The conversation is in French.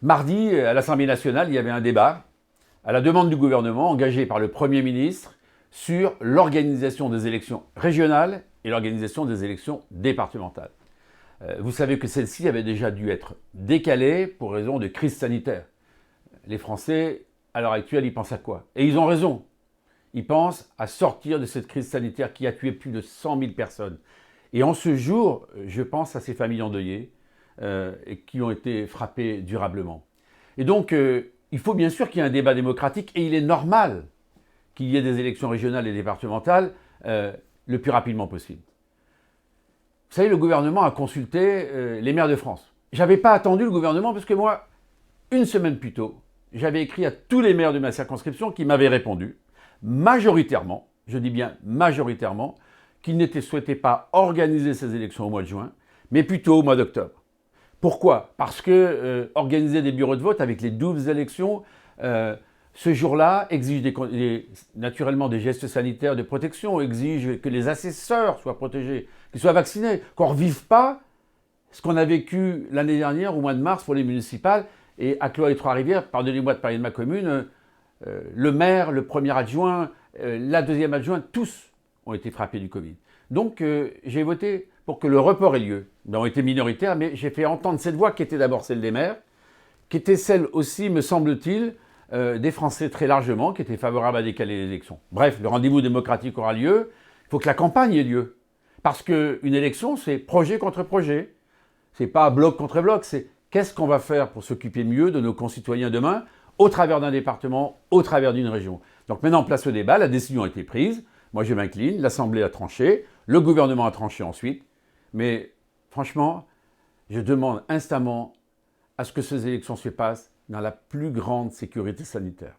Mardi, à l'Assemblée nationale, il y avait un débat à la demande du gouvernement engagé par le Premier ministre sur l'organisation des élections régionales et l'organisation des élections départementales. Vous savez que celle-ci avait déjà dû être décalée pour raison de crise sanitaire. Les Français, à l'heure actuelle, ils pensent à quoi? Et ils ont raison. Ils pensent à sortir de cette crise sanitaire qui a tué plus de 100 000 personnes. Et en ce jour, je pense à ces familles endeuillées et qui ont été frappées durablement. Et donc, il faut bien sûr qu'il y ait un débat démocratique et il est normal qu'il y ait des élections régionales et départementales le plus rapidement possible. Vous savez, le gouvernement a consulté les maires de France. J'avais pas attendu le gouvernement parce que moi, une semaine plus tôt, j'avais écrit à tous les maires de ma circonscription qui m'avaient répondu, majoritairement, je dis bien majoritairement, qu'ils ne souhaitaient pas organiser ces élections au mois de juin, mais plutôt au mois d'octobre. Pourquoi? Parce que organiser des bureaux de vote avec les 12 élections, ce jour-là, exige naturellement des gestes sanitaires de protection, exige que les assesseurs soient protégés, qu'ils soient vaccinés, qu'on ne revive pas ce qu'on a vécu l'année dernière au mois de mars pour les municipales. Et à Cloix et Trois-Rivières, pardonnez-moi de parler de ma commune, le maire, le premier adjoint, la deuxième adjointe, tous ont été frappés du Covid. Donc j'ai voté pour que le report ait lieu. Ils ont été minoritaires, mais j'ai fait entendre cette voix qui était d'abord celle des maires, qui était celle aussi, me semble-t-il, des Français très largement, qui étaient favorables à décaler les élections. Bref, le rendez-vous démocratique aura lieu, il faut que la campagne ait lieu. Parce qu'une élection, c'est projet contre projet. C'est pas bloc contre bloc, c'est qu'est-ce qu'on va faire pour s'occuper mieux de nos concitoyens demain, au travers d'un département, au travers d'une région. Donc maintenant, place au débat, la décision a été prise. Moi, je m'incline, l'Assemblée a tranché, le gouvernement a tranché ensuite. Mais franchement, je demande instamment à ce que ces élections se passent dans la plus grande sécurité sanitaire.